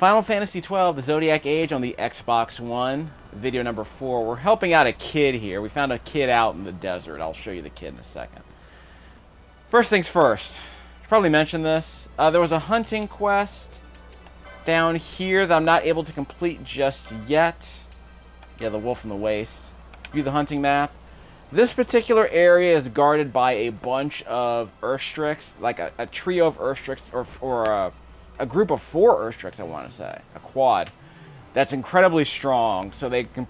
Final Fantasy XII, the Zodiac Age on the Xbox One, video number 4. We're helping out a kid here. We found a kid out in the desert. I'll show you the kid in a second. First things first, I probably mentioned this. There was a hunting quest down here that I'm not able to complete just yet. Yeah, the Wolf in the Waste. View the hunting map. This particular area is guarded by a bunch of Earthstrix, like a trio of Earthstrix, or a group of 4 Earthstrix, I want to say. A quad. That's incredibly strong, so they can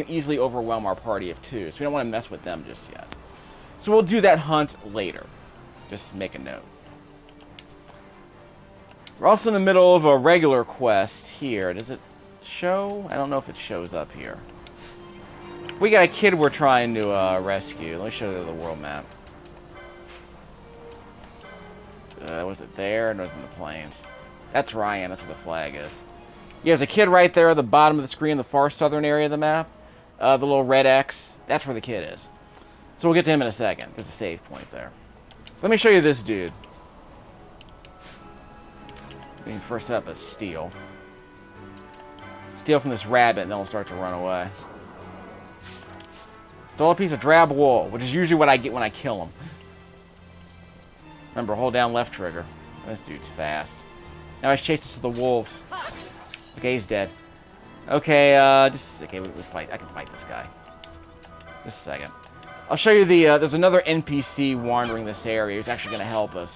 easily overwhelm our party of 2. So we don't want to mess with them just yet. So we'll do that hunt later. Just make a note. We're also in the middle of a regular quest here. Does it show? I don't know if it shows up here. We got a kid we're trying to rescue. Let me show you the world map. Was it there? No, it's in the plains. That's Ryan. That's where the flag is. Yeah, there's a kid right there at the bottom of the screen, the far southern area of the map. The little red X. That's where the kid is. So we'll get to him in a second. There's a save point there. Let me show you this dude. First up is steal. Steal from this rabbit, and then we'll start to run away. Stole a piece of drab wool, which is usually what I get when I kill him. Remember, hold down left trigger. This dude's fast. Now he's chasing us to the wolves. Okay, he's dead. Okay, okay, we fight. I can fight this guy. Just a second. I'll show you the, there's another NPC wandering this area. He's actually going to help us.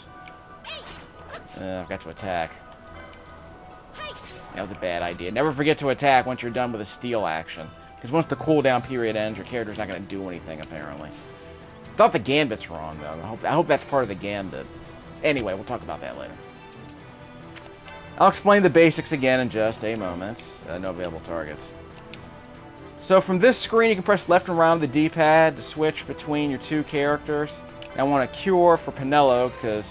I've got to attack. That was a bad idea. Never forget to attack once you're done with a steal action. Because once the cooldown period ends, your character's not going to do anything, apparently. I thought the gambit's wrong, though. I hope that's part of the gambit. Anyway, we'll talk about that later. I'll explain the basics again in just a moment. No available targets. So from this screen, you can press left and right on the D-pad to switch between your 2 characters. I want a cure for Panelo, because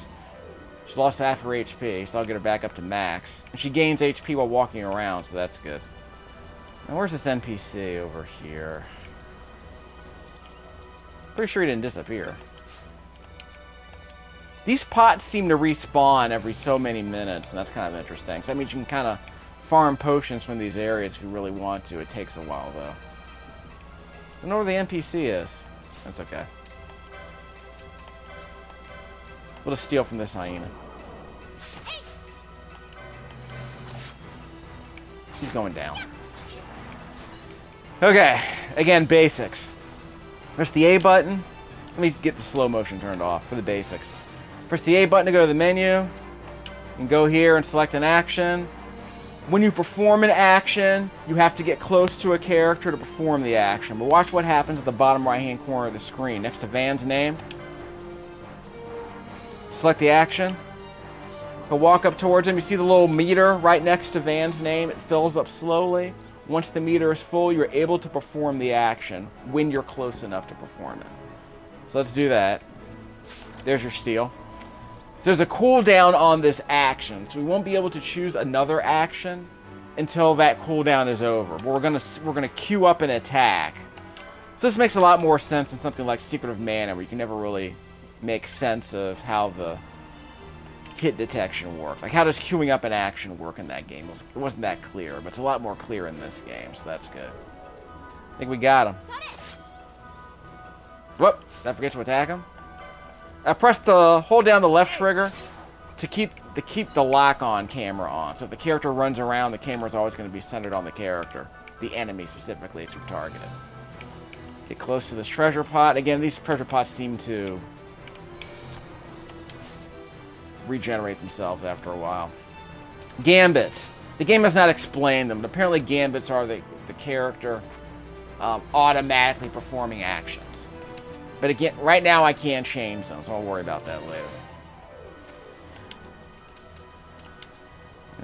she lost half her HP, so I'll get her back up to max. And she gains HP while walking around, so that's good. Now, where's this NPC over here? Pretty sure he didn't disappear. These pots seem to respawn every so many minutes, and that's kind of interesting. So that means you can kind of farm potions from these areas if you really want to. It takes a while, though. I don't know where the NPC is. That's okay. We'll just steal from this hyena. He's going down. Okay, again, basics. Press the A button. Let me get the slow motion turned off for the basics. Press the A button to go to the menu. And go here and select an action. When you perform an action, you have to get close to a character to perform the action. But watch what happens at the bottom right-hand corner of the screen. Next to Vaan's name. Select the action. Go walk up towards him. You see the little meter right next to Vaan's name. It fills up slowly. Once the meter is full, you're able to perform the action when you're close enough to perform it. So let's do that. There's your steal. So there's a cooldown on this action, so we won't be able to choose another action until that cooldown is over. But we're gonna queue up an attack. So this makes a lot more sense than something like Secret of Mana, where you can never really make sense of how the hit detection works. Like, how does queuing up an action work in that game? It wasn't that clear, but it's a lot more clear in this game, so that's good. I think we got him. Whoop! Did I forget to attack him? I pressed hold down the left trigger to keep the lock-on camera on. So if the character runs around, the camera's always going to be centered on the character, the enemy specifically that you've targeted. Get close to this treasure pot. Again, these treasure pots seem to regenerate themselves after a while. Gambits. The game has not explained them, but apparently gambits are the character automatically performing actions. But again, right now I can't change them, so I'll worry about that later.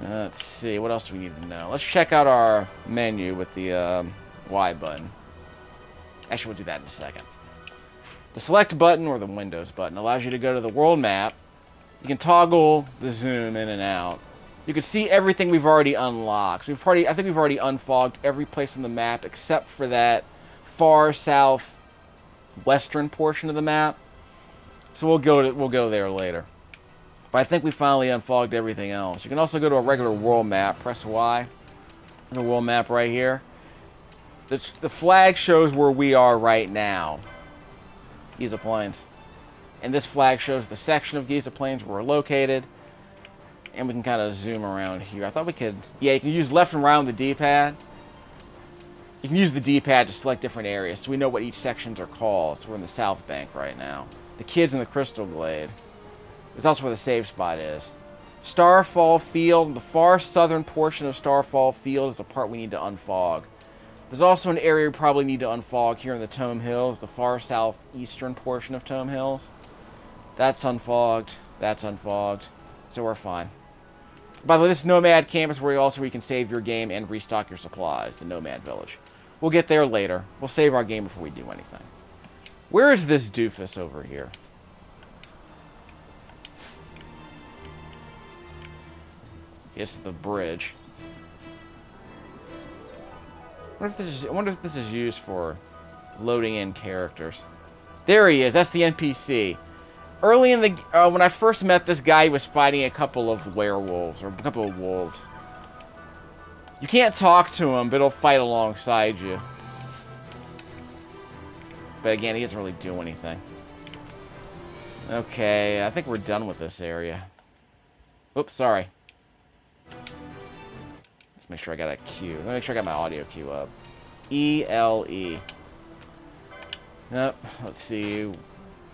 Let's see, what else do we need to know? Let's check out our menu with the Y button. Actually, we'll do that in a second. The select button, or the Windows button, allows you to go to the world map. You can toggle the zoom in and out. You can see everything we've already unlocked. So I think we've already unfogged every place on the map except for that far south western portion of the map. So we'll go there later. But I think we finally unfogged everything else. You can also go to a regular world map. Press Y. The world map right here. The flag shows where we are right now. Giza Plains. And this flag shows the section of Giza Plains where we're located. And we can kind of zoom around here. I thought we could... Yeah, you can use left and right on the D-pad. You can use the D-pad to select different areas, so we know what each sections are called. So we're in the South Bank right now. The kid's in the Crystal Glade. It's also where the save spot is. Starfall Field. The far southern portion of Starfall Field is the part we need to unfog. There's also an area we probably need to unfog here in the Tome Hills. The far southeastern portion of Tome Hills. That's unfogged. That's unfogged. So we're fine. By the way, this is Nomad Campus where you can save your game and restock your supplies. The Nomad Village. We'll get there later. We'll save our game before we do anything. Where is this doofus over here? It's the bridge. I wonder if this is used for loading in characters. There he is. That's the NPC. Early in the... when I first met this guy, he was fighting a couple of werewolves. Or a couple of wolves. You can't talk to him, but he'll fight alongside you. But again, he doesn't really do anything. Okay, I think we're done with this area. Oops, sorry. Let's make sure I got a cue. Let me make sure I got my audio cue up. E-L-E. Nope, let's see.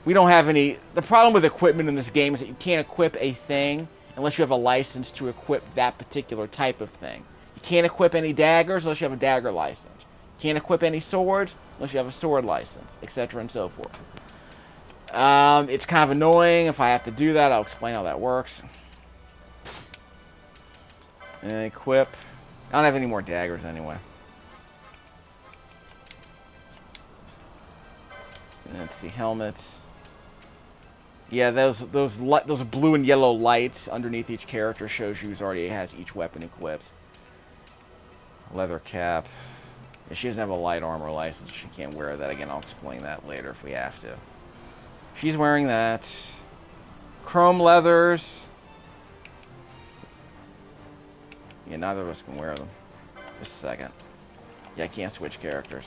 We don't have any... The problem with equipment in this game is that you can't equip a thing unless you have a license to equip that particular type of thing. You can't equip any daggers unless you have a dagger license. You can't equip any swords unless you have a sword license, etc. and so forth. It's kind of annoying. If I have to do that, I'll explain how that works. And equip. I don't have any more daggers anyway. Let's see, helmets. Yeah, those blue and yellow lights underneath each character shows you who already has each weapon equipped. Leather cap. Yeah, she doesn't have a light armor license. She can't wear that. Again, I'll explain that later if we have to. She's wearing that. Chrome leathers. Yeah, neither of us can wear them. Just a second. Yeah, I can't switch characters.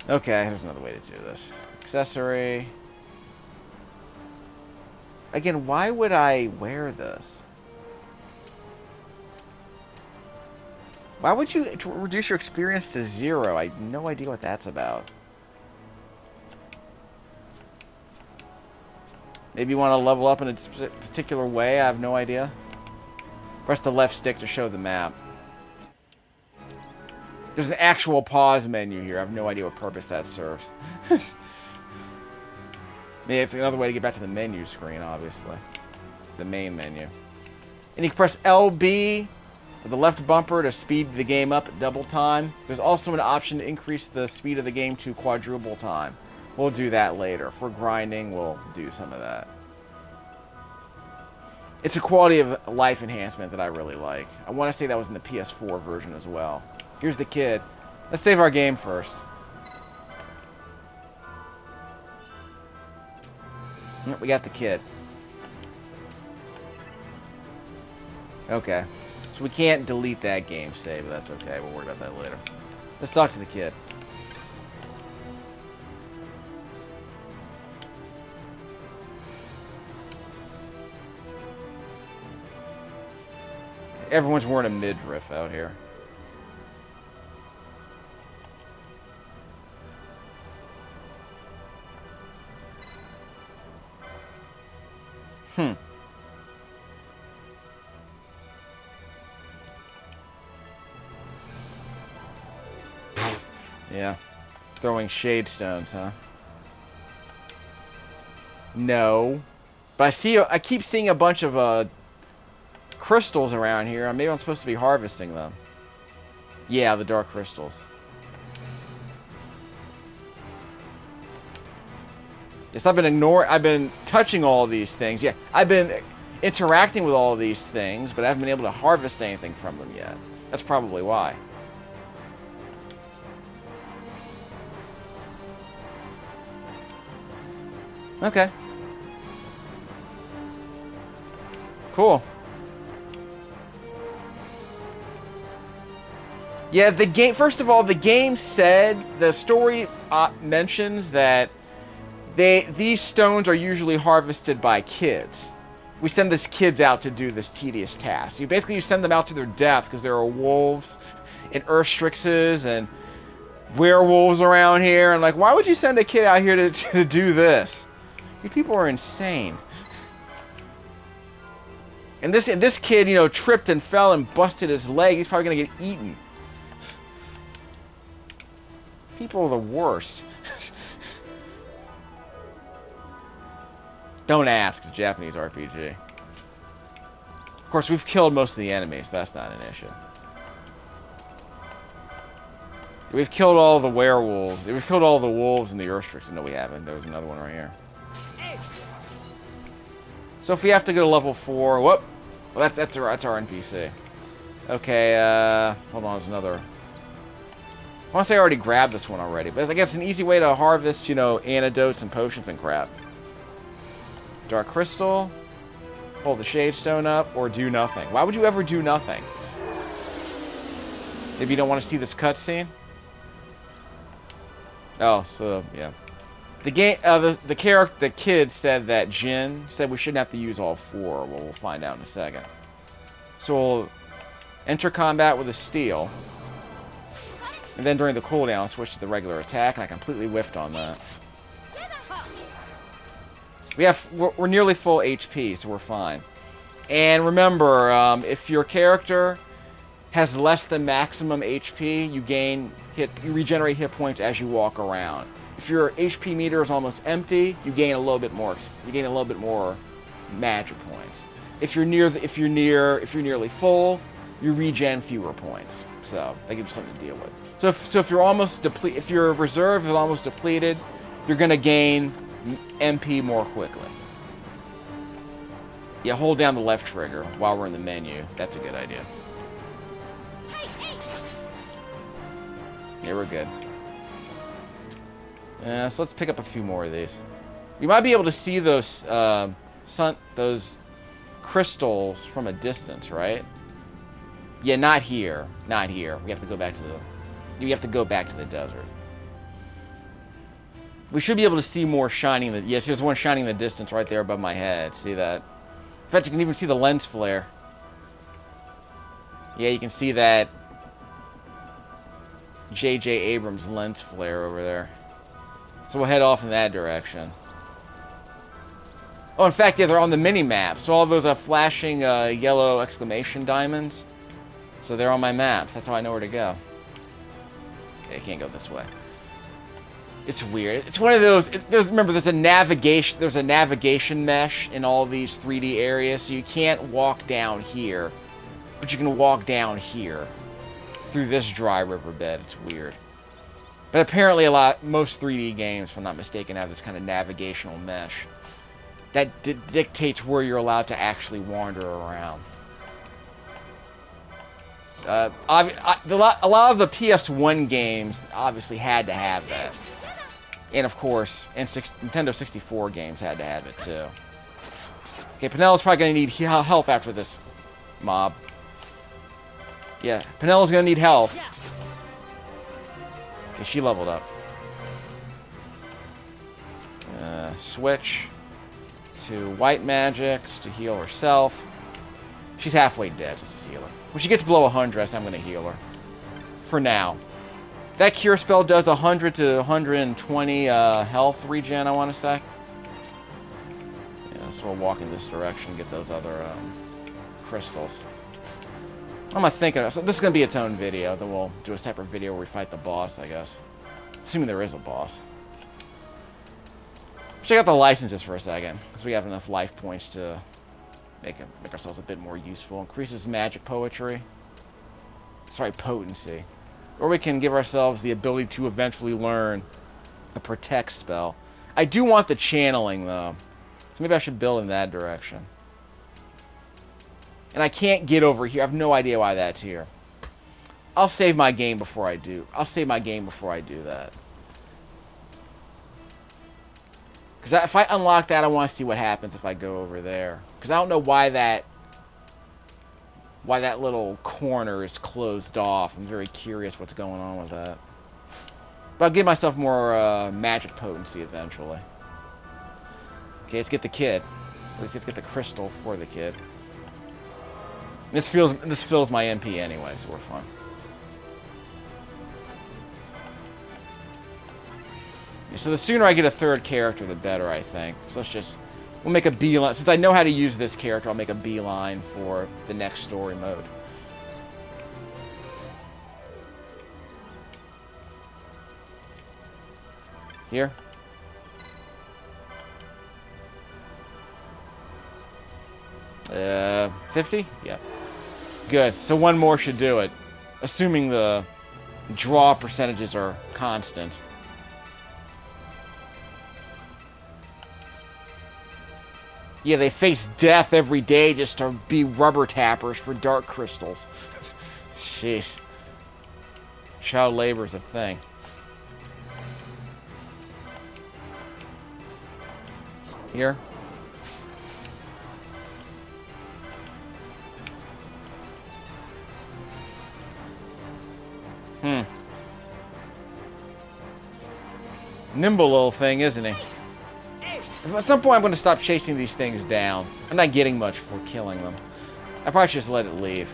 Okay, there's another way to do this. Accessory. Again, why would I wear this? Why would you reduce your experience to 0? I have no idea what that's about. Maybe you want to level up in a particular way? I have no idea. Press the left stick to show the map. There's an actual pause menu here. I have no idea what purpose that serves. Maybe it's another way to get back to the menu screen, obviously. The main menu. And you can press LB with the left bumper to speed the game up at double time. There's also an option to increase the speed of the game to quadruple time. We'll do that later. If we're grinding, we'll do some of that. It's a quality of life enhancement that I really like. I want to say that was in the PS4 version as well. Here's the kid. Let's save our game first. Yep, we got the kid. Okay. So we can't delete that game save, but that's okay. We'll worry about that later. Let's talk to the kid. Everyone's wearing a midriff out here. Yeah. Throwing shade stones, huh? No. But I keep seeing a bunch of crystals around here. Maybe I'm supposed to be harvesting them. Yeah, the dark crystals. Yes, I've been touching all of these things. Yeah, I've been interacting with all of these things, but I haven't been able to harvest anything from them yet. That's probably why. Okay. Cool. Yeah, the game. First of all, the game said the story mentions that these stones are usually harvested by kids. We send these kids out to do this tedious task. You send them out to their death because there are wolves and Urstrixes and werewolves around here. And like, why would you send a kid out here to do this? You people are insane. And this kid, you know, tripped and fell and busted his leg. He's probably gonna get eaten. People are the worst. Don't ask. It's a Japanese RPG. Of course, we've killed most of the enemies. So that's not an issue. We've killed all the werewolves. We've killed all the wolves and the Urstrix. No, we haven't. There was another one right here. So if we have to go to level 4, whoop. Well, that's our NPC. Okay, hold on. There's another. I want to say I already grabbed this one already, but I guess it's an easy way to harvest, you know, antidotes and potions and crap. Dark Crystal, hold the Shade Stone up, or do nothing. Why would you ever do nothing? Maybe you don't want to see this cutscene? Oh, so, yeah. The game, the kid said that Jinn said we shouldn't have to use all 4. Well, we'll find out in a second. So we'll enter combat with a steel. And then during the cooldown, switch to the regular attack, and I completely whiffed on that. We're nearly full HP, so we're fine. And remember, if your character has less than maximum HP, you regenerate hit points as you walk around. If your HP meter is almost empty, you gain a little bit more. You gain a little bit more magic points. If you're nearly full, you regen fewer points. So that gives you something to deal with. So if you're almost if your reserve is almost depleted, you're gonna gain MP more quickly. Yeah, hold down the left trigger while we're in the menu. That's a good idea. Yeah, we're good. So let's pick up a few more of these. You might be able to see those those crystals from a distance, right? Yeah, not here. Not here. We have to go back to the desert. We should be able to see more shining. Yes, there's one shining in the distance right there above my head. See that? In fact, you can even see the lens flare. Yeah, you can see that J.J. Abrams lens flare over there. So we'll head off in that direction. Oh, in fact, yeah, they're on the mini-map. So all those flashing yellow exclamation diamonds. So they're on my maps. That's how I know where to go. Okay, I can't go this way. It's weird. It's one of those. Remember, there's a navigation mesh in all these 3D areas, so you can't walk down here, but you can walk down here through this dry riverbed. It's weird. But apparently, most 3D games, if I'm not mistaken, have this kind of navigational mesh that dictates where you're allowed to actually wander around. A lot of the PS1 games obviously had to have that. And of course, Nintendo 64 games had to have it too. Okay, Panelo's probably going to need health after this mob. Yeah, Panelo's going to need health. Okay, she leveled up. Switch to white magics to heal herself. She's halfway dead, just to heal her. When she gets below 100, I'm going to heal her. For now. That cure spell does 100 to 120 health regen, I want to say. Yeah, so we'll walk in this direction, get those other crystals. What am I thinking of? So this is going to be its own video. Then we'll do a separate video where we fight the boss, I guess. Assuming there is a boss. Check out the licenses for a second, because we have enough life points to make ourselves a bit more useful. Increases magic poetry. Sorry, potency. Or we can give ourselves the ability to eventually learn a protect spell. I do want the channeling, though. So maybe I should build in that direction. And I can't get over here. I have no idea why that's here. I'll save my game before I do. I'll save my game before I do that. Because if I unlock that, I want to see what happens if I go over there. Because I don't know why that why that little corner is closed off. I'm very curious what's going on with that. But I'll give myself more magic potency eventually. Okay, let's get the kid. At least let's get the crystal for the kid. This fills my MP anyway, so we're fine. So the sooner I get a third character, the better, I think. So we'll make a beeline. Since I know how to use this character, I'll make a beeline for the next story mode. Here. Uh, 50? Yeah. Good. So one more should do it. Assuming the draw percentages are constant. Yeah, they face death every day just to be rubber tappers for dark crystals. Jeez. Child labor is a thing. Here. Nimble little thing, isn't he? At some point, I'm going to stop chasing these things down. I'm not getting much for killing them. I probably should just let it leave.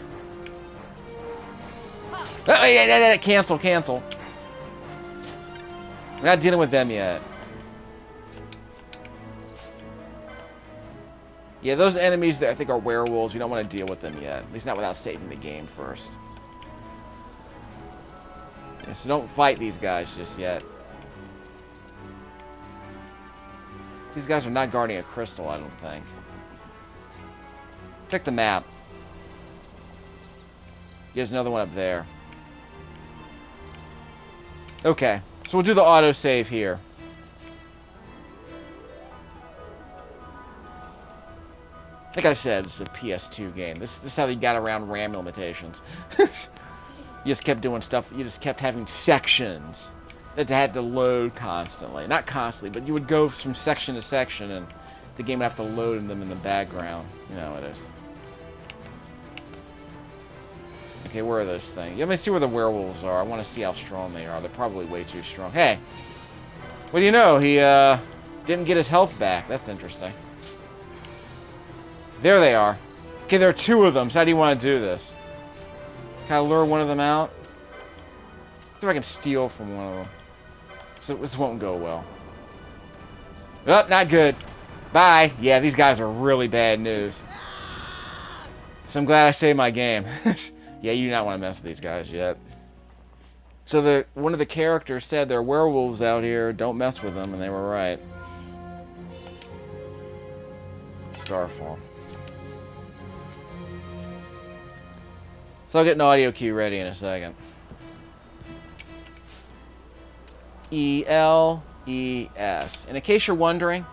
Oh, yeah, cancel. We're not dealing with them yet. Yeah, those enemies that I think are werewolves, you don't want to deal with them yet. At least not without saving the game first. Yeah, so don't fight these guys just yet. These guys are not guarding a crystal, I don't think. Check the map. There's another one up there. Okay, so we'll do the autosave here. Like I said, it's a PS2 game. This is how they got around RAM limitations. You just kept doing stuff. You just kept having sections that had to load constantly. Not constantly, but you would go from section to section, and the game would have to load them in the background. You know how it is. Okay, where are those things? Let me see where the werewolves are. I want to see how strong they are. They're probably way too strong. Hey! What do you know? He, didn't get his health back. That's interesting. There they are. Okay, there are two of them, so how do you want to do this? Can I lure one of them out? See if I can steal from one of them. So this won't go well. Oh, not good. Bye. Yeah, these guys are really bad news. So I'm glad I saved my game. Yeah, you do not want to mess with these guys yet. So one of the characters said there are werewolves out here, don't mess with them, and they were right. Starfall. So I'll get an audio cue ready in a second. E-L-E-S. And in case you're wondering,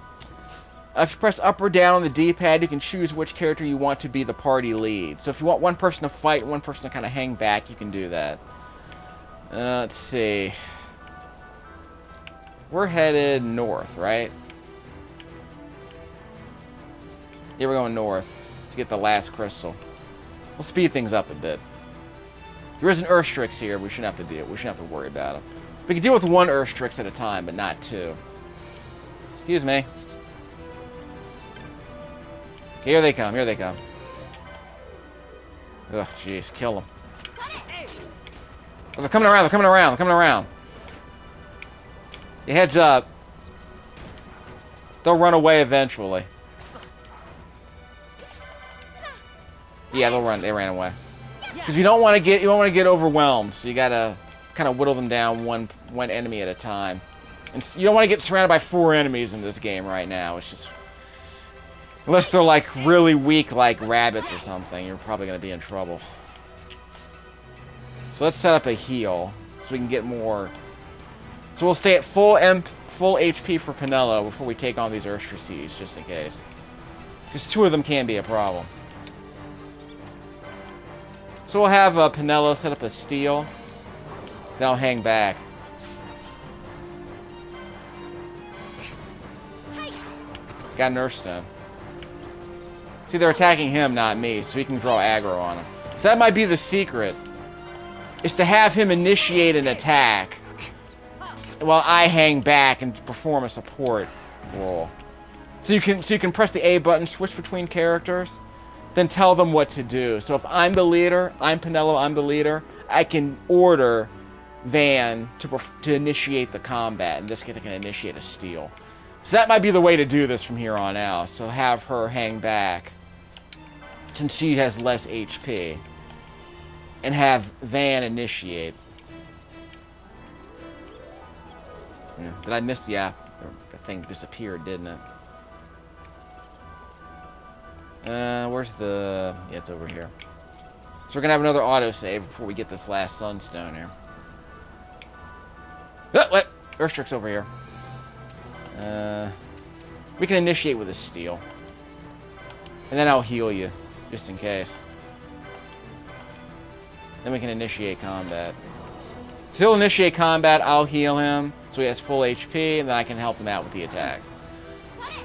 if you press up or down on the D-pad, you can choose which character you want to be the party lead. So if you want one person to fight, one person to kind of hang back, you can do that. Let's see. We're headed north, right? Yeah, we're going north to get the last crystal. We'll speed things up a bit. There is an Earthstrix here. We shouldn't have to deal. We shouldn't have to worry about it. We can deal with one Earthstrix at a time, but not two. Excuse me. Here they come. Here they come. Ugh, jeez. Kill them. Oh, they're coming around. They're coming around. They're coming around. Your heads up. They'll run away eventually. Yeah, they'll run. They ran away. Because you don't want to get overwhelmed. So you gotta kind of whittle them down one enemy at a time. And you don't want to get surrounded by 4 enemies in this game right now. It's just, unless they're like really weak, like rabbits or something, you're probably gonna be in trouble. So let's set up a heal so we can get more. So we'll stay at full HP for Panelo before we take on these Earthstrices, just in case. Because 2 of them can be a problem. So we'll have Panelo set up a steal. Then I'll hang back. Got an Earth Stone. See, they're attacking him, not me, so he can draw aggro on him. So that might be the secret. Is to have him initiate an attack while I hang back and perform a support role. So you can press the A button, switch between characters, then tell them what to do. So if I'm the leader, I'm Panelo, I'm the leader, I can order Vaan to initiate the combat. In this case, I can initiate a steal. So that might be the way to do this from here on out. So have her hang back, since she has less HP, and have Vaan initiate. Yeah. Did I miss? Yeah, the thing disappeared, didn't it? Where's the... Yeah, it's over here. So we're gonna have another autosave before we get this last sunstone here. Oh, what? Earthstrick's over here. We can initiate with a steal. And then I'll heal you, just in case. Then we can initiate combat. So he'll initiate combat, I'll heal him, so he has full HP, and then I can help him out with the attack.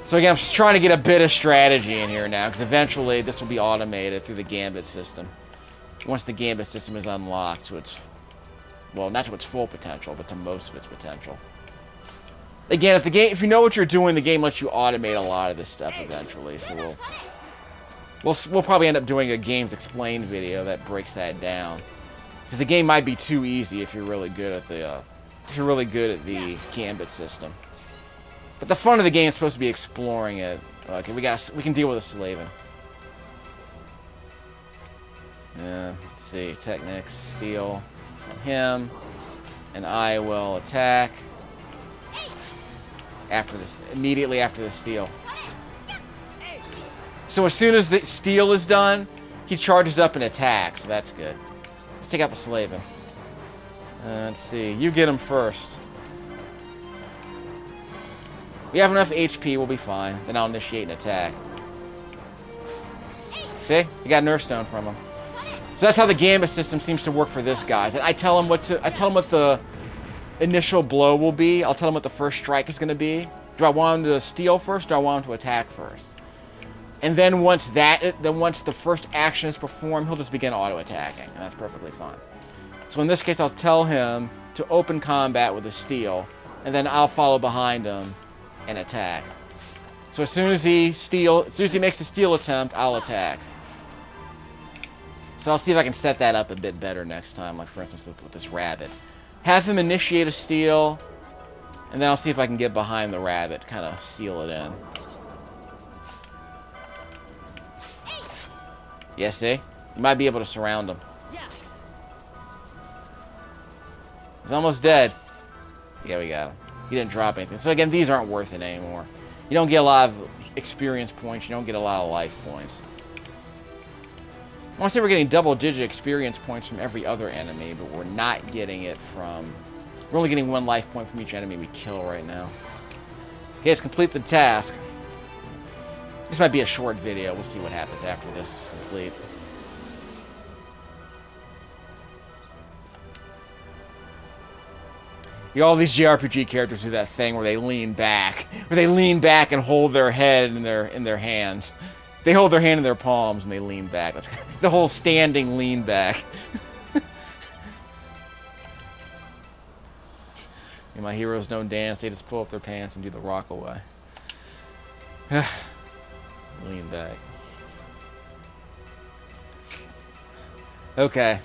So again, I'm just trying to get a bit of strategy in here now, because eventually this will be automated through the Gambit system. Once the Gambit system is unlocked to its... Well, not to its full potential, but to most of its potential. Again, if you know what you're doing, the game lets you automate a lot of this stuff eventually, so we'll probably end up doing a Games Explained video that breaks that down. Because the game might be too easy if you're really good at the Gambit system. But the fun of the game is supposed to be exploring it. Okay, we can deal with a slaving. Let's see, techniques, steal from him, and I will attack after this, immediately after the steal. So as soon as the steal is done, he charges up and attacks. So that's good. Let's take out the slaving. Let's see, you get him first. We have enough HP, we'll be fine. Then I'll initiate an attack. See? You got an Earthstone from him. So that's how the Gambit system seems to work for this guy. I tell him what the initial blow will be. I'll tell him what the first strike is going to be. Do I want him to steal first, or do I want him to attack first? And then once the first action is performed, he'll just begin auto-attacking, and that's perfectly fine. So in this case, I'll tell him to open combat with a steal, and then I'll follow behind him and attack. So as soon as he makes the steal attempt, I'll attack. So I'll see if I can set that up a bit better next time, like for instance with this rabbit. Have him initiate a steal, and then I'll see if I can get behind the rabbit, kind of seal it in. Yeah, see? You might be able to surround him. He's almost dead. Yeah, we got him. He didn't drop anything. So again, these aren't worth it anymore. You don't get a lot of experience points. You don't get a lot of life points. I want to say we're getting double-digit experience points from every other enemy, but we're not getting it from... We're only getting 1 life point from each enemy we kill right now. Okay, let's complete the task. This might be a short video. We'll see what happens after this is complete. You know, all these JRPG characters do that thing where they lean back. And hold their head in their hands. They hold their hand in their palms and they lean back. That's the whole standing lean back. And my heroes don't dance, they just pull up their pants and do the rock away. Lean back. Okay.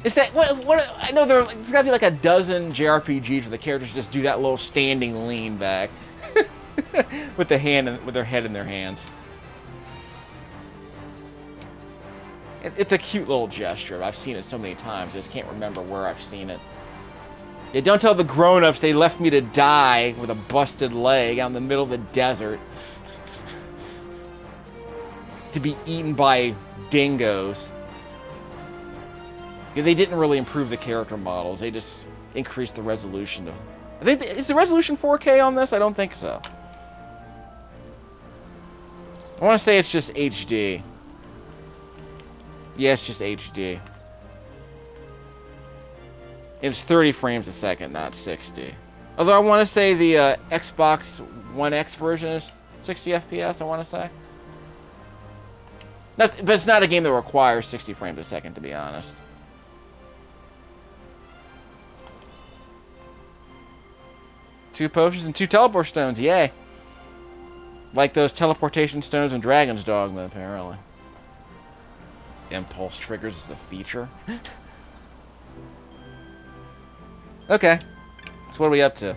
Is that what I know there's gotta be like a dozen JRPGs where the characters just do that little standing lean back. with their head in their hands. It's a cute little gesture. I've seen it so many times, I just can't remember where I've seen it. Yeah, don't tell the grown-ups they left me to die with a busted leg out in the middle of the desert. To be eaten by dingoes. Yeah, they didn't really improve the character models. They just increased the resolution. Is the resolution 4K on this? I don't think so. I want to say it's just HD. Yeah, it's just HD. It was 30 frames a second, not 60. Although I want to say the Xbox One X version is 60 FPS, I want to say. But it's not a game that requires 60 frames a second, to be honest. Two potions and 2 teleport stones, yay! Like those teleportation stones in Dragon's Dogma, apparently. Impulse triggers is a feature. Okay. So what are we up to?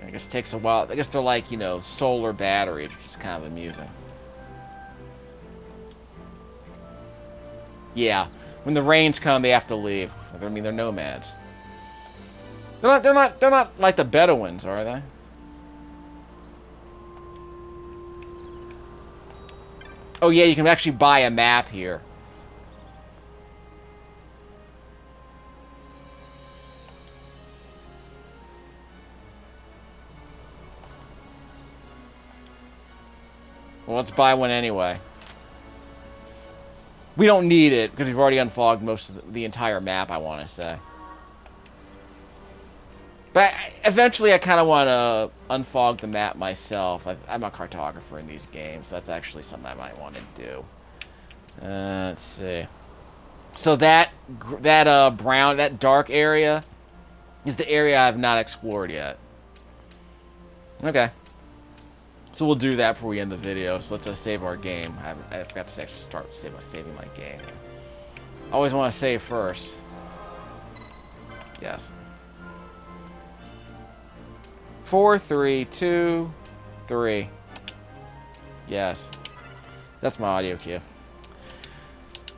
I guess it takes a while. I guess they're like, you know, solar batteries, which is kind of amusing. Yeah. When the rains come, they have to leave. I mean, they're nomads. They're not like the Bedouins, are they? Oh yeah, you can actually buy a map here. Well, let's buy one anyway. We don't need it, because we've already unfogged most of the entire map, I want to say. But eventually I kind of want to unfog the map myself. I'm a cartographer in these games. So that's actually something I might want to do. Let's see. So that dark area is the area I have not explored yet. Okay. So we'll do that before we end the video. So let's save our game. I forgot to actually start saving my game. I always want to save first. Yes. 4, 3, 2, 3. Yes. That's my audio cue.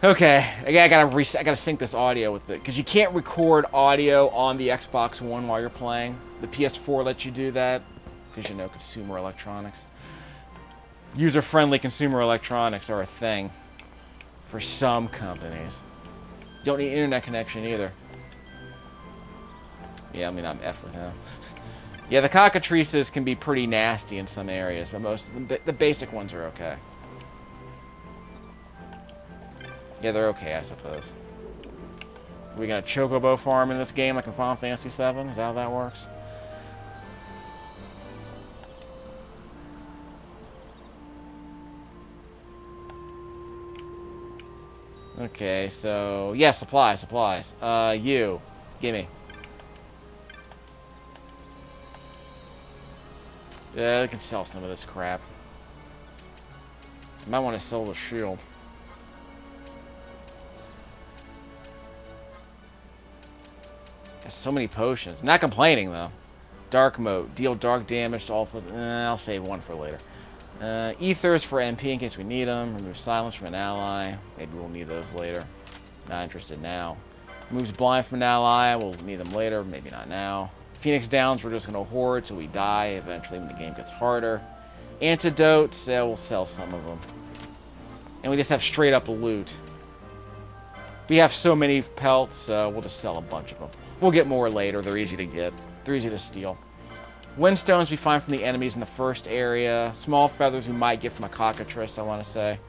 Okay. Again, I gotta sync this audio with it, because you can't record audio on the Xbox One while you're playing. The PS4 lets you do that, because you know, consumer electronics. User-friendly consumer electronics are a thing for some companies. You don't need internet connection either. Yeah, I mean, I'm F with him. Yeah, the cockatrices can be pretty nasty in some areas, but most of them, the basic ones are okay. Yeah, they're okay, I suppose. Are we gonna chocobo farm in this game like in Final Fantasy VII? Is that how that works? Okay, so yeah, supplies. You, gimme. Yeah, I can sell some of this crap. I might want to sell the shield. There's so many potions. Not complaining though. Dark mode. Deal dark damage to all. I'll save one for later. Ethers for MP in case we need them. Remove silence from an ally. Maybe we'll need those later. Not interested now. Removes blind from an ally. We'll need them later. Maybe not now. Phoenix Downs, we're just going to hoard till we die eventually when the game gets harder. Antidotes, we'll sell some of them. And we just have straight up loot. We have so many pelts, we'll just sell a bunch of them. We'll get more later. They're easy to get. They're easy to steal. Windstones we find from the enemies in the first area. Small feathers we might get from a cockatrice, I want to say.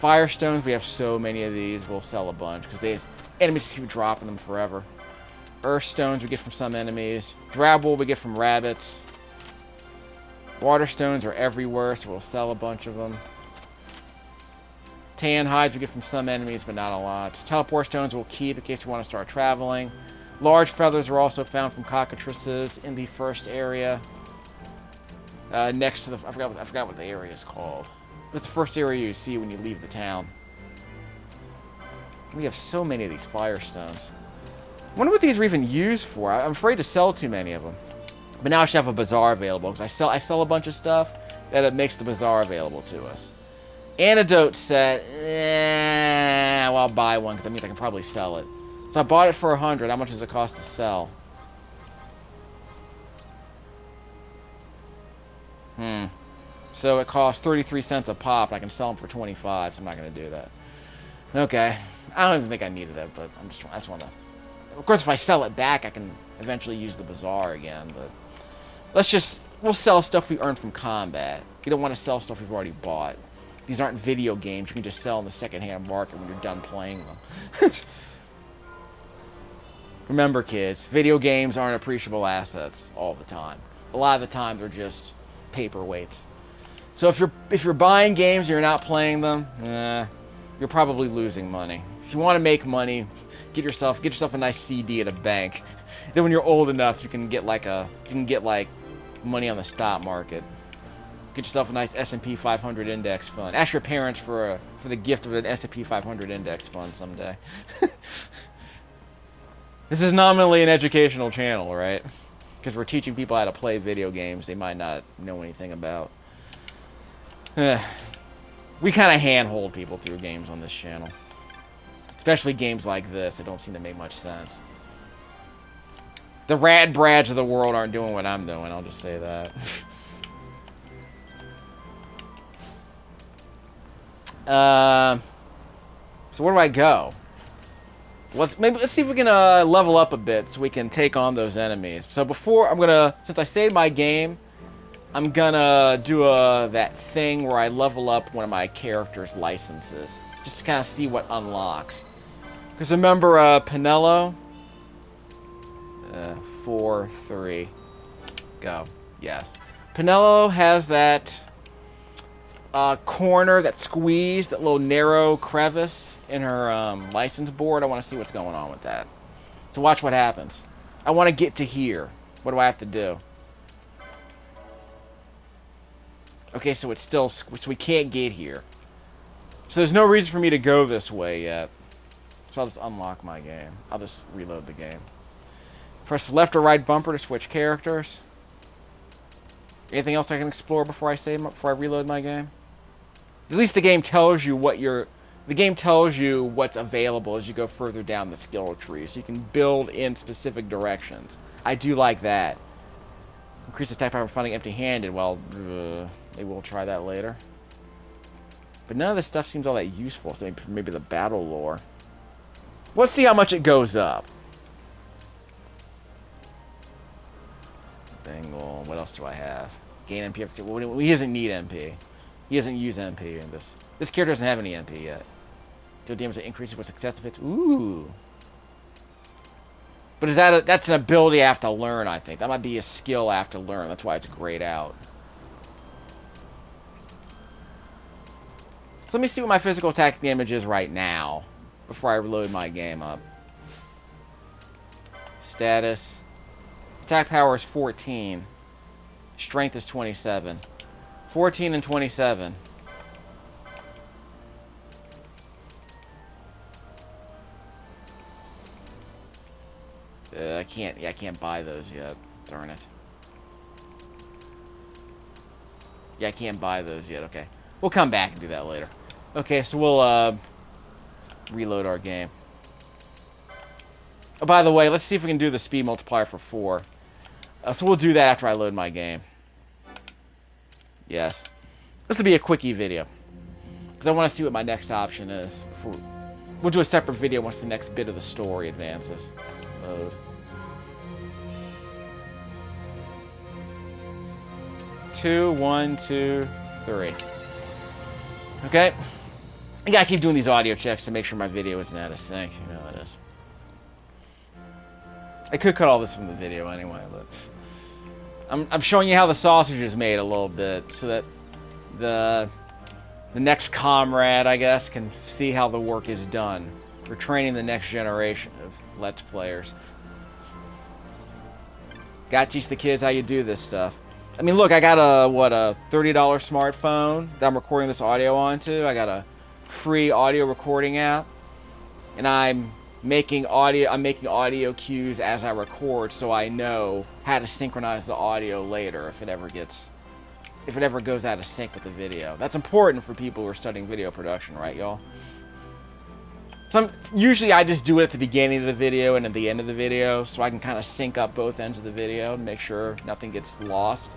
Firestones, we have so many of these. We'll sell a bunch because enemies keep dropping them forever. Earth stones we get from some enemies. Drabwool we get from rabbits. Water stones are everywhere, so we'll sell a bunch of them. Tan hides we get from some enemies, but not a lot. Teleport stones we'll keep in case we want to start traveling. Large feathers are also found from cockatrices in the first area. Next to the... I forgot what the area is called. It's the first area you see when you leave the town. We have so many of these firestones. I wonder what these are even used for. I'm afraid to sell too many of them. But now I should have a bazaar available, because I sell a bunch of stuff that it makes the bazaar available to us. Antidote set. Well, I'll buy one, because that means I can probably sell it. So I bought it for 100. How much does it cost to sell? So it costs 33 cents a pop, and I can sell them for 25, so I'm not going to do that. Okay. I don't even think I needed it, but I just want to... Of course, if I sell it back, I can eventually use the bazaar again, but... We'll sell stuff we earned from combat. You don't want to sell stuff we've already bought. These aren't video games. You can just sell in the secondhand market when you're done playing them. Remember, kids, video games aren't appreciable assets all the time. a lot of the time they're just paperweights. So if you're buying games and you're not playing them, you're probably losing money. If you want to make money, get yourself a nice CD at a bank. Then when you're old enough, you can get like money on the stock market. Get yourself a nice S&P 500 index fund. Ask your parents for the gift of an S&P 500 index fund someday. This is nominally an educational channel, right? Because we're teaching people how to play video games they might not know anything about. We kind of handhold people through games on this channel. Especially games like this that don't seem to make much sense. The Rad Brads of the world aren't doing what I'm doing, I'll just say that. So where do I go? Let's see if we can level up a bit so we can take on those enemies. So before, since I saved my game, I'm gonna do that thing where I level up one of my character's licenses, just to kind of see what unlocks. Because remember, Panelo? 4, 3, go. Yes. Panelo has that corner, that squeeze, that little narrow crevice in her license board. I want to see what's going on with that. So watch what happens. I want to get to here. What do I have to do? Okay, so it's still, so we can't get here. So there's no reason for me to go this way yet. So I'll just unlock my game. I'll just reload the game. Press left or right bumper to switch characters. Anything else I can explore before I reload my game? At least the game tells you what's available as you go further down the skill tree, so you can build in specific directions. I do like that. Increase attack power for fighting empty-handed. Well, maybe we'll try that later. But none of this stuff seems all that useful, so maybe the battle lore. Let's see how much it goes up. Bengal. What else do I have? Gain MP. Well, he doesn't need MP. He doesn't use MP in this. This character doesn't have any MP yet. Deal damage that increases with success if it's... Ooh. But is that that's an ability I have to learn, I think. That might be a skill I have to learn. That's why it's grayed out. So let me see what my physical attack damage is right now before I reload my game up. Status. Attack power is 14. Strength is 27. 14 and 27. I can't buy those yet. Darn it. Yeah, I can't buy those yet. Okay. We'll come back and do that later. Okay, so we'll reload our game. Oh, by the way, let's see if we can do the speed multiplier for 4. So we'll do that after I load my game. Yes. This will be a quickie video. Because I want to see what my next option is. We'll do a separate video once the next bit of the story advances. Load. Two, 1, 2, 3. Okay. I gotta keep doing these audio checks to make sure my video isn't out of sync. You know how it is. I could cut all this from the video anyway, but I'm showing you how the sausage is made a little bit so that the next comrade, I guess, can see how the work is done. We're training the next generation of Let's Players. Gotta teach the kids how you do this stuff. I mean, look, I got a $30 smartphone that I'm recording this audio onto. I got a free audio recording app, and I'm making audio cues as I record, so I know how to synchronize the audio later if it ever goes out of sync with the video. That's important for people who are studying video production, right, y'all? Usually I just do it at the beginning of the video and at the end of the video, so I can kind of sync up both ends of the video and make sure nothing gets lost.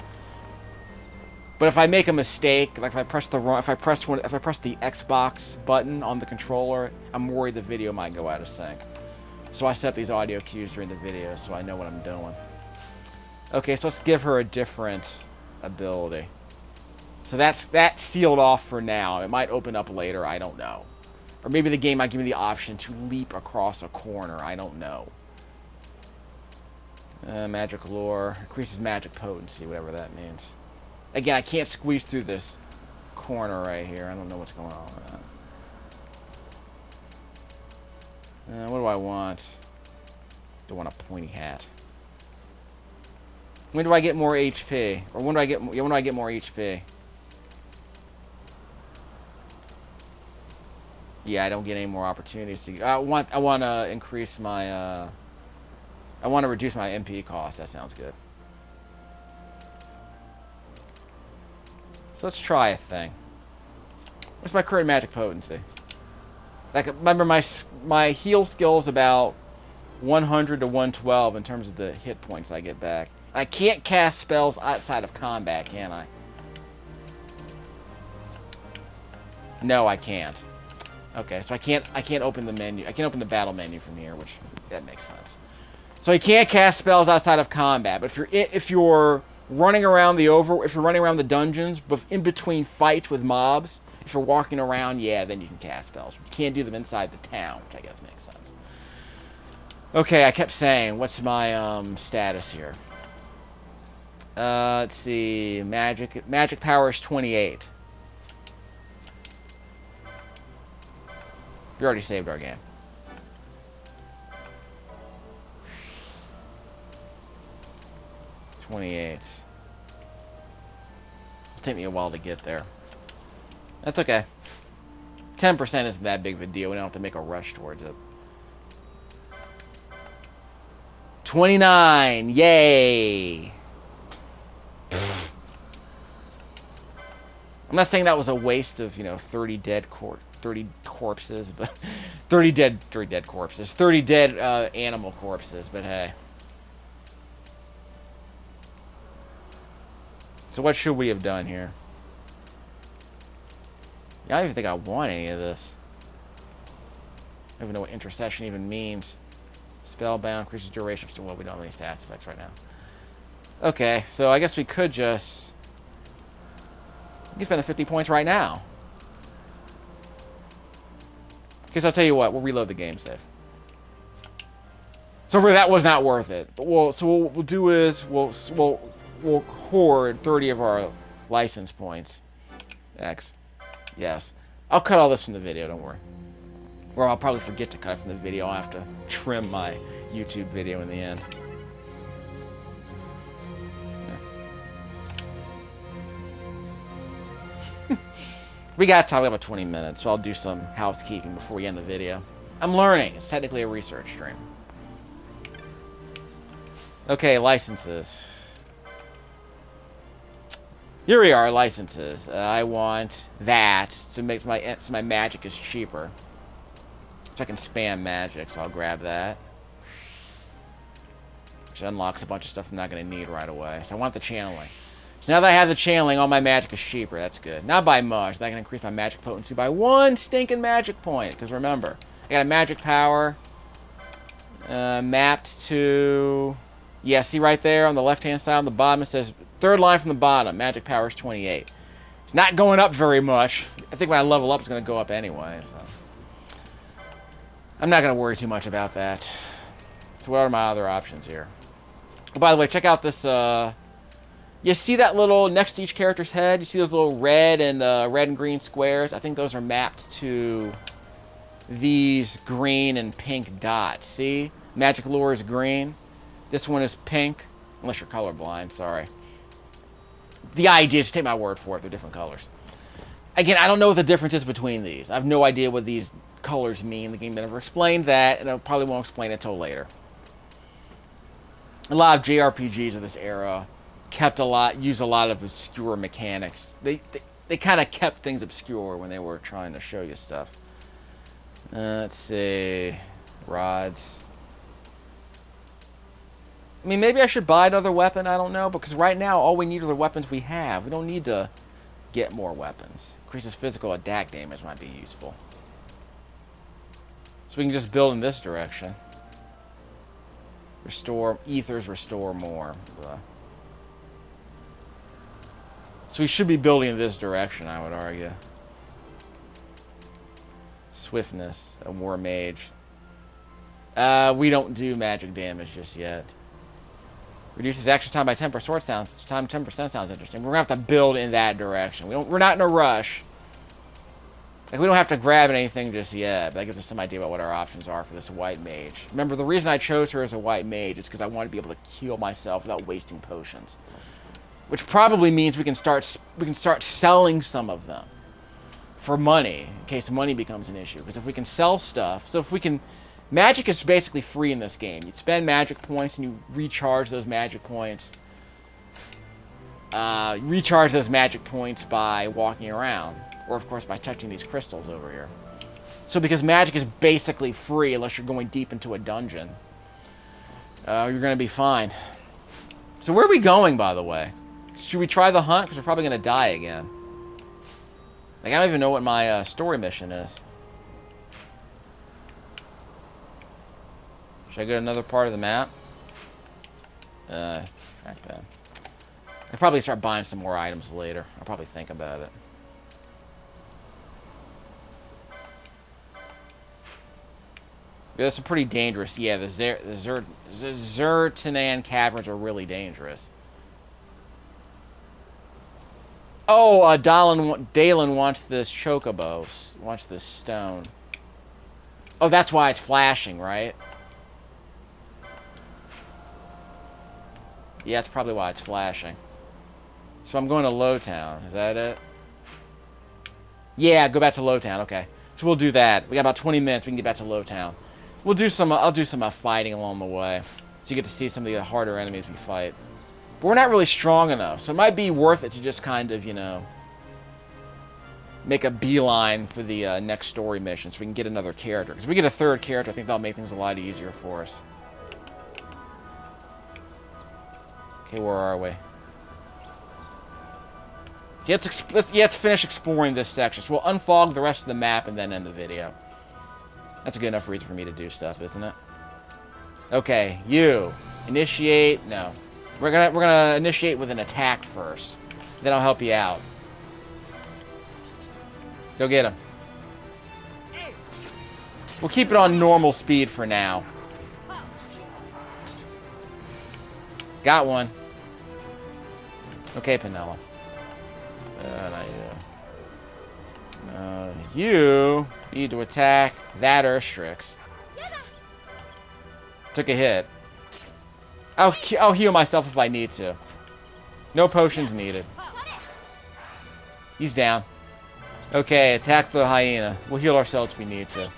But if I make a mistake, like if I press the Xbox button on the controller, I'm worried the video might go out of sync. So I set these audio cues during the video so I know what I'm doing. Okay, so let's give her a different ability. So that's sealed off for now. It might open up later, I don't know. Or maybe the game might give me the option to leap across a corner, I don't know. Magic lore. Increases magic potency, whatever that means. Again, I can't squeeze through this corner right here. I don't know what's going on with that. What do I want? Don't want a pointy hat. When do I get more HP? Or when do I get more HP? Yeah, I don't get any more opportunities to. I want to increase my. I want to reduce my MP cost. That sounds good. So let's try a thing. What's my current magic potency? Like, remember my heal skill is about 100 to 112 in terms of the hit points I get back. I can't cast spells outside of combat, can I? No, I can't. Okay, so I can't open the menu. I can't open the battle menu from here, which that makes sense. So you can't cast spells outside of combat. But if you're running around the dungeons, but in between fights with mobs, if you're walking around, yeah, then you can cast spells. You can't do them inside the town, which I guess makes sense. Okay, I kept saying, what's my status here? Let's see, magic power is 28. We already saved our game. $28. It'll take me a while to get there. That's okay. 10% isn't that big of a deal. We don't have to make a rush towards it. 29. Yay. I'm not saying that was a waste of, 30 corpses, but 30 dead corpses. 30 dead animal corpses, but hey. So what should we have done here? Yeah, I don't even think I want any of this. I don't even know what intercession even means. Spellbound, increases duration. So, well, we don't have any stats effects right now. Okay, so I guess we could just... We can spend the 50 points right now. Guess I'll tell you what, we'll reload the game save. So really, that was not worth it. But what we'll do is we'll hoard 30 of our license points. X. Yes. I'll cut all this from the video, don't worry. Or I'll probably forget to cut it from the video. I'll have to trim my YouTube video in the end. We got time, we have about 20 minutes, so I'll do some housekeeping before we end the video. I'm learning. It's technically a research stream. Okay, licenses. Here we are, licenses. I want that to make so my magic is cheaper. So I can spam magic, so I'll grab that. Which unlocks a bunch of stuff I'm not going to need right away. So I want the channeling. So now that I have the channeling, all my magic is cheaper. That's good. Not by much. That can increase my magic potency by 1 stinking magic point. Because remember, I got a magic power mapped to... Yeah, see right there on the left-hand side on the bottom, it says, third line from the bottom, magic power is 28. It's not going up very much. I think when I level up, it's going to go up anyway. So. I'm not going to worry too much about that. So what are my other options here? Oh, by the way, check out this... You see that little, next to each character's head, you see those little red and green squares? I think those are mapped to these green and pink dots. See? Magic lure is green. This one is pink. Unless you're colorblind, sorry. The idea is to take my word for it. They're different colors. Again, I don't know what the difference is between these. I have no idea what these colors mean. The game never explained that, and I probably won't explain it until later. A lot of JRPGs of this era use a lot of obscure mechanics. They kind of kept things obscure when they were trying to show you stuff. Let's see. Rods. I mean, maybe I should buy another weapon, I don't know, because right now all we need are the weapons we have. We don't need to get more weapons. Increases physical attack damage might be useful. So we can just build in this direction. Restore, ethers restore more. So we should be building in this direction, I would argue. Swiftness, a war mage. We don't do magic damage just yet. Reduces action time by 10%. Time 10% sounds interesting. We're gonna have to build in that direction. We're not in a rush. Like, we don't have to grab anything just yet, but that gives us some idea about what our options are for this white mage. Remember, the reason I chose her as a white mage is because I want to be able to heal myself without wasting potions. Which probably means we can start selling some of them for money, in case money becomes an issue. Because if we can sell stuff, so if we can... Magic is basically free in this game. You spend magic points and you recharge those magic points. Recharge those magic points by walking around. Or, of course, by touching these crystals over here. So because magic is basically free unless you're going deep into a dungeon, you're going to be fine. So where are we going, by the way? Should we try the hunt? Because we're probably going to die again. Like, I don't even know what my story mission is. Should I go to another part of the map? Trackpad. I'll probably start buying some more items later. I'll probably think about it. Yeah, that's a pretty dangerous. Yeah, the Zertinan caverns are really dangerous. Oh, Dalen wants this chocobo. Wants this stone. Oh, that's why it's flashing, right? Yeah, that's probably why it's flashing. So I'm going to Lowtown. Is that it? Yeah, go back to Lowtown. Okay. So we'll do that. We got about 20 minutes. We can get back to Lowtown. We'll do some. I'll do some fighting along the way, so you get to see some of the harder enemies we fight. But we're not really strong enough, so it might be worth it to just kind of, you know, make a beeline for the next story mission, so we can get another character. Because if we get a third character, I think that'll make things a lot easier for us. Okay, where are we? Let's finish exploring this section. So we'll unfog the rest of the map and then end the video. That's a good enough reason for me to do stuff, isn't it? Okay, you initiate. No, we're gonna initiate with an attack first. Then I'll help you out. Go get him. We'll keep it on normal speed for now. Got one. Okay, Panelo. You need to attack that Urstrix. Took a hit. I'll heal myself if I need to. No potions needed. He's down. Okay, attack the hyena. We'll heal ourselves if we need to.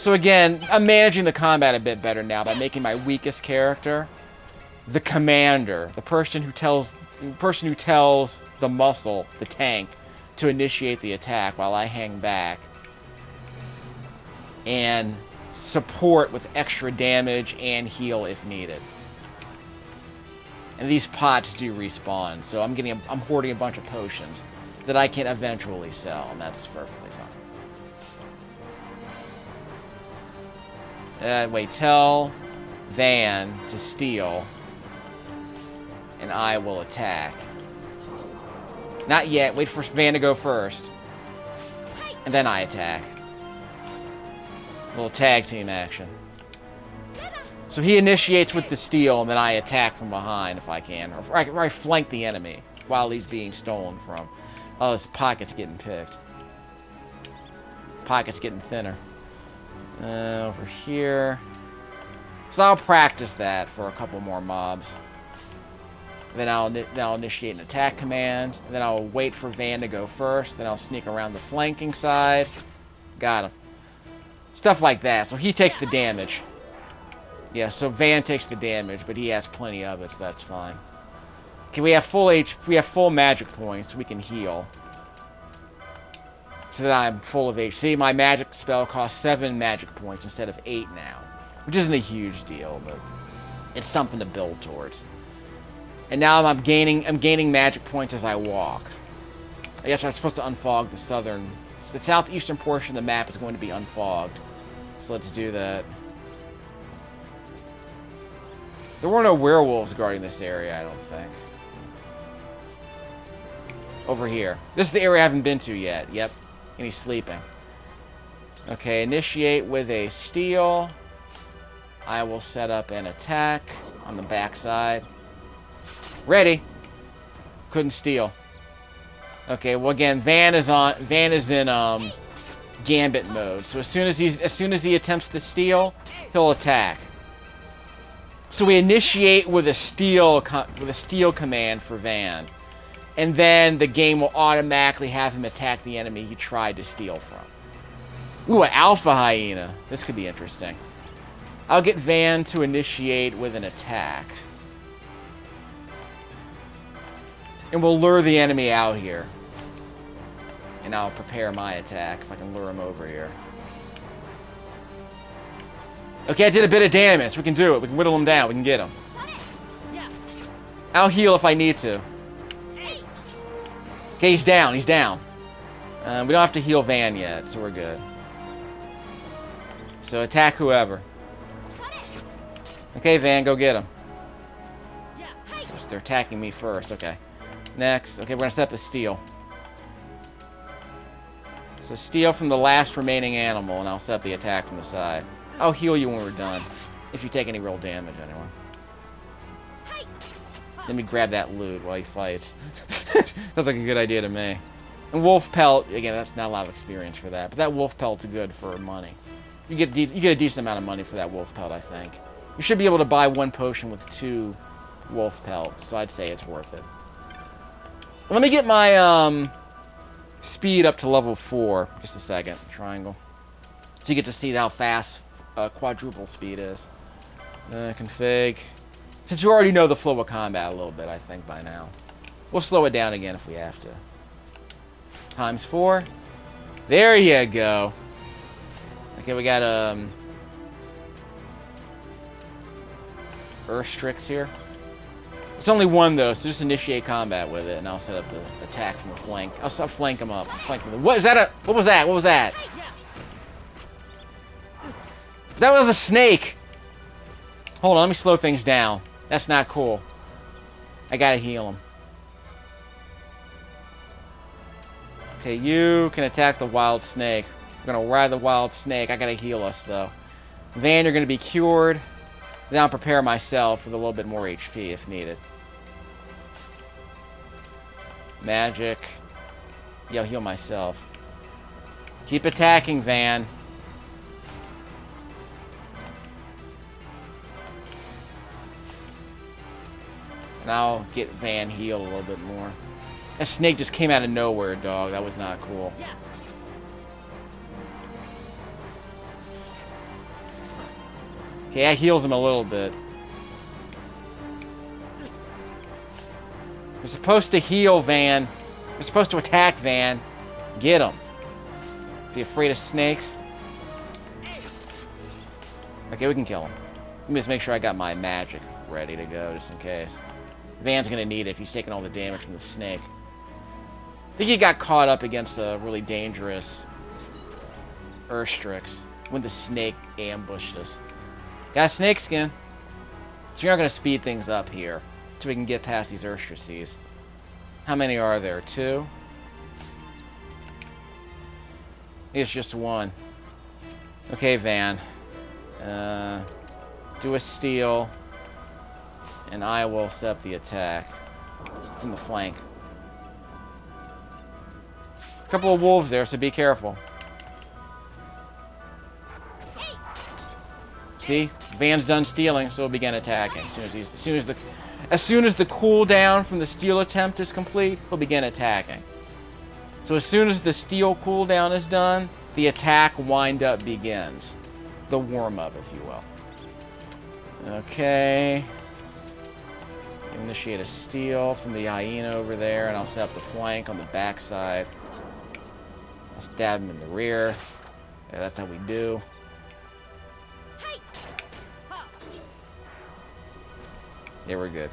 So again, I'm managing the combat a bit better now by making my weakest character the commander, the person who tells the muscle, the tank, to initiate the attack while I hang back and support with extra damage and heal if needed. And these pots do respawn, so I'm hoarding a bunch of potions that I can eventually sell, and that's perfectly fine. Wait, tell Vaan to steal, and I will attack. Not yet. Wait for Vaan to go first. And then I attack. A little tag team action. So he initiates with the steal, and then I attack from behind if I can. Or I flank the enemy while he's being stolen from. Oh, his pocket's getting picked. Pocket's getting thinner. Over here. So I'll practice that for a couple more mobs. Then I'll initiate an attack command. Then I'll wait for Vaan to go first. Then I'll sneak around the flanking side. Got him. Stuff like that. So he takes the damage. Yeah, so Vaan takes the damage, but he has plenty of it, so that's fine. Okay, we have full magic points, so we can heal. So that I'm full of HP. See, my magic spell costs 7 magic points instead of 8 now. Which isn't a huge deal, but it's something to build towards. And now I'm gaining magic points as I walk. I guess I'm supposed to unfog the southeastern portion of the map is going to be unfogged. So let's do that. There were no werewolves guarding this area, I don't think. Over here. This is the area I haven't been to yet. Yep. And he's sleeping. Okay, initiate with a steal. I will set up an attack on the backside. Ready. Couldn't steal. Okay, well again, Vaan is in gambit mode. So as soon as he attempts to steal, he'll attack. So we initiate with a steal command for Vaan, and then the game will automatically have him attack the enemy he tried to steal from. Ooh, an alpha hyena. This could be interesting. I'll get Vaan to initiate with an attack. And we'll lure the enemy out here. And I'll prepare my attack if I can lure him over here. Okay, I did a bit of damage. We can do it. We can whittle him down. We can get him. I'll heal if I need to. Okay, he's down. He's down. We don't have to heal Vaan yet, so we're good. So attack whoever. Okay, Vaan, go get him. They're attacking me first. Okay. Next. Okay, we're going to set up a steal. So steal from the last remaining animal, and I'll set up the attack from the side. I'll heal you when we're done, if you take any real damage, anyway. Let me grab that loot while he fights. Sounds like a good idea to me. And wolf pelt, again, that's not a lot of experience for that, but that wolf pelt's good for money. You get a decent amount of money for that wolf pelt, I think. You should be able to buy one potion with 2 wolf pelts, so I'd say it's worth it. Let me get my speed up to level 4. Just a second. Triangle. So you get to see how fast quadruple speed is. Config. Since you already know the flow of combat a little bit, I think, by now. We'll slow it down again if we have to. Times 4. There you go. Okay, we got Earthstrix here. It's only one though, so just initiate combat with it, and I'll set up the attack from the flank. I'll flank him up. What is that? What was that? What was that? That was a snake. Hold on, let me slow things down. That's not cool. I gotta heal him. Okay, you can attack the wild snake. We're gonna ride the wild snake. I gotta heal us though. Vaan, you're gonna be cured. Then I'll prepare myself with a little bit more HP if needed. Magic. Yeah, I'll heal myself. Keep attacking, Vaan. And I'll get Vaan healed a little bit more. That snake just came out of nowhere, dog. That was not cool. Okay, that heals him a little bit. We're supposed to heal Vaan. We're supposed to attack Vaan. Get him. Is he afraid of snakes? Okay, we can kill him. Let me just make sure I got my magic ready to go, just in case. Vaan's gonna need it if he's taking all the damage from the snake. I think he got caught up against a really dangerous Earthstrix when the snake ambushed us. Got a snake skin. So you're not going to speed things up here so we can get past these Earthstrices. How many are there? 2? It's just 1. Okay, Vaan. Do a steal. And I will set up the attack. It's in the flank. A couple of wolves there, so be careful. See, Vaan's done stealing, so he'll begin attacking. As soon as the cooldown from the steal attempt is complete, he'll begin attacking. So as soon as the steal cooldown is done, the attack wind-up begins. The warm-up, if you will. Okay. Initiate a steal from the hyena over there, and I'll set up the flank on the backside. I'll stab him in the rear. Yeah, that's how we do. Yeah, we're good.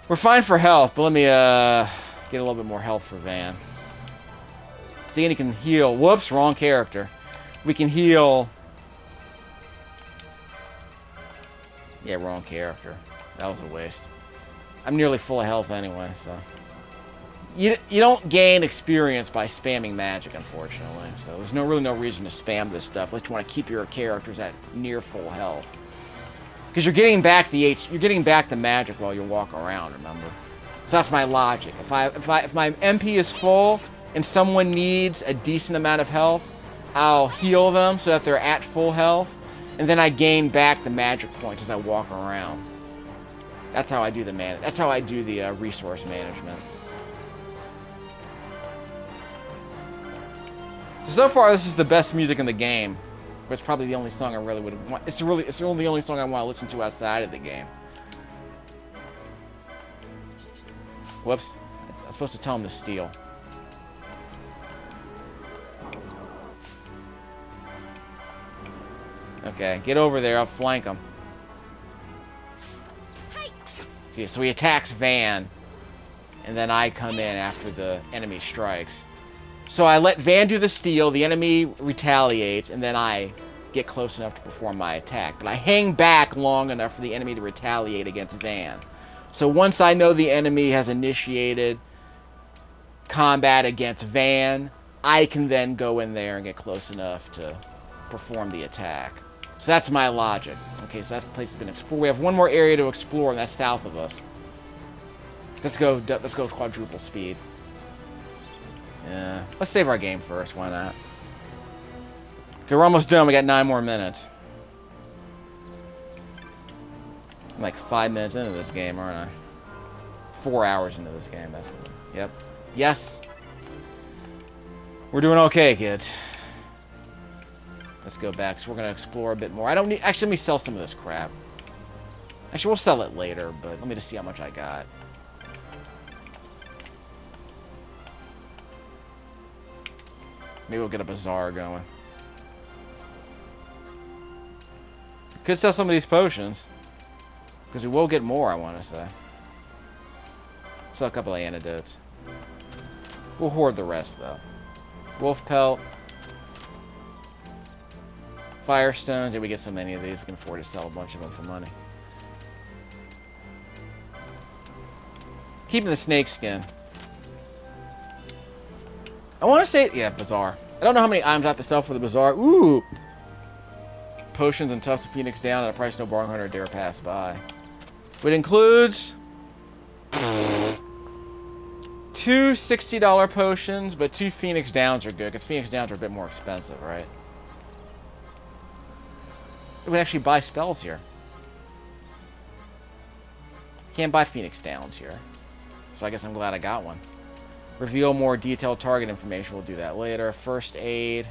We're fine for health, but let me get a little bit more health for Vaan. See, and he can heal. Whoops, wrong character. We can heal. Yeah, wrong character. That was a waste. I'm nearly full of health anyway, so. You don't gain experience by spamming magic, unfortunately. So there's really no reason to spam this stuff unless you want to keep your characters at near full health. Because you're getting back you're getting back the magic while you walk around, remember? So that's my logic. If my MP is full and someone needs a decent amount of health, I'll heal them so that they're at full health, and then I gain back the magic points as I walk around. That's how I do the resource management. So far, this is the best music in the game. But it's probably the only song I really would want. It's really the only song I want to listen to outside of the game. Whoops. I'm supposed to tell him to steal. Okay, get over there. I'll flank him. See, so he attacks Vaan, and then I come in after the enemy strikes. So I let Vaan do the steal, the enemy retaliates, and then I get close enough to perform my attack. But I hang back long enough for the enemy to retaliate against Vaan. So once I know the enemy has initiated combat against Vaan, I can then go in there and get close enough to perform the attack. So that's my logic. Okay, so that place has been explored. We have one more area to explore, and that's south of us. Let's go quadruple speed. Yeah, let's save our game first. Why not? Okay, we're almost done. We got 9 more minutes. I'm like 5 minutes into this game, aren't I? 4 hours into this game. Yep. Yes. We're doing okay, kids. Let's go back. So we're gonna explore a bit more. Actually, let me sell some of this crap. Actually, we'll sell it later, but let me just see how much I got. Maybe we'll get a bazaar going. Could sell some of these potions. Because we will get more, I want to say. Sell a couple of antidotes. We'll hoard the rest, though. Wolf pelt. Firestones. Yeah, we get so many of these, we can afford to sell a bunch of them for money. Keeping the snake skin. I want to say, yeah, bazaar. I don't know how many items I have to sell for the bazaar. Ooh! Potions and tufts of Phoenix down at a price no bargain hunter dare pass by. It includes 2 $60 potions, but 2 Phoenix Downs are good, because Phoenix Downs are a bit more expensive, right? We can actually buy spells here. Can't buy Phoenix Downs here. So I guess I'm glad I got one. Reveal more detailed target information. We'll do that later. First aid.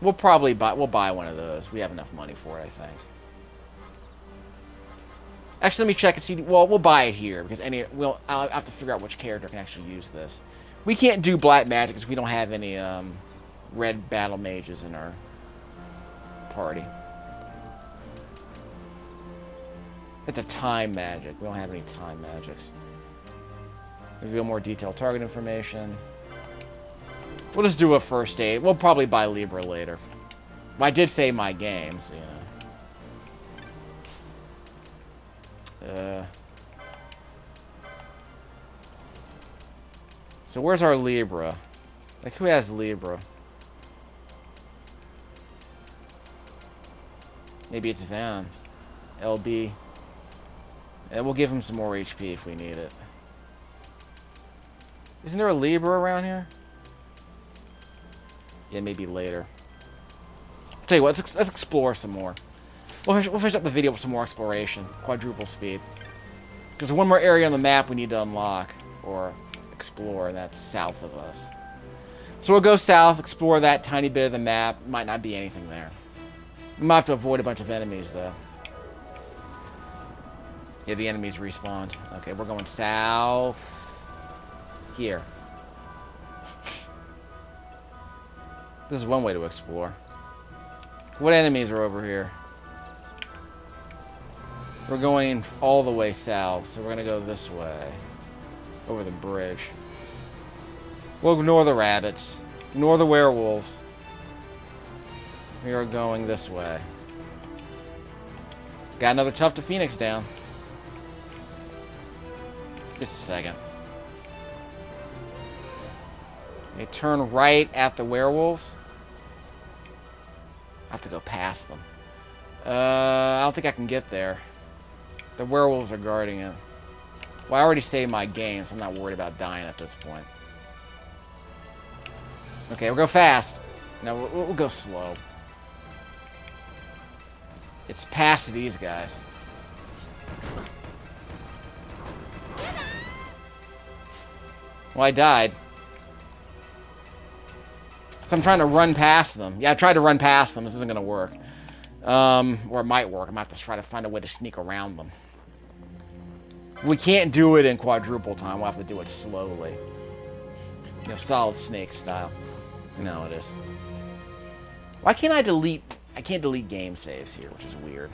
We'll buy one of those. We have enough money for it, I think. Actually, let me check and see. Well, we'll buy it here because I'll have to figure out which character can actually use this. We can't do black magic because we don't have any red battle mages in our party. It's a time magic. We don't have any time magics. Reveal more detailed target information. We'll just do a first aid. We'll probably buy Libra later. I did save my game, so, you know. So where's our Libra? Like, who has Libra? Maybe it's Vaan. LB. And we'll give him some more HP if we need it. Isn't there a Libra around here? Yeah, maybe later. I'll tell you what, let's explore some more. We'll finish up the video with some more exploration. Quadruple speed. There's one more area on the map we need to unlock. Or explore, and that's south of us. So we'll go south, explore that tiny bit of the map. Might not be anything there. We might have to avoid a bunch of enemies, though. Yeah, the enemies respawned. Okay, we're going south. Here. This is one way to explore. What enemies are over here? We're going all the way south, so we're going to go this way. Over the bridge. We'll ignore the rabbits. Ignore the werewolves. We are going this way. Got another tuft of Phoenix down. Just a second. They turn right at the werewolves. I have to go past them. I don't think I can get there. The werewolves are guarding it. Well, I already saved my game, so I'm not worried about dying at this point. Okay, we'll go fast. No, we'll go slow. It's past these guys. Well, I died. So I'm trying to run past them. Yeah, I tried to run past them. This isn't going to work. Or it might work. I might have to try to find a way to sneak around them. We can't do it in quadruple time. We'll have to do it slowly. You know, Solid Snake style. No, it is. Why can't I delete... I can't delete game saves here, which is weird.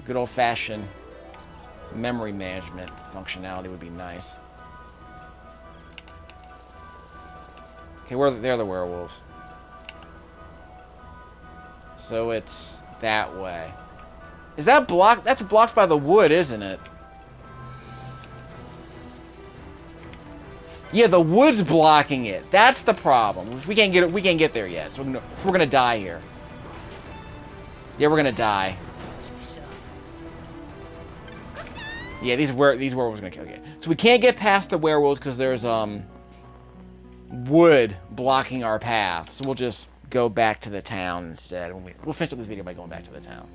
Good old-fashioned memory management functionality would be nice. Okay, they're the werewolves. So it's that way. Is that blocked? That's blocked by the wood, isn't it? Yeah, the wood's blocking it. That's the problem. We can't get there yet. So we're gonna die here. Yeah, we're gonna die. Yeah, these werewolves are gonna kill you. So we can't get past the werewolves because there's wood blocking our path. So we'll just go back to the town instead. We'll finish up this video by going back to the town.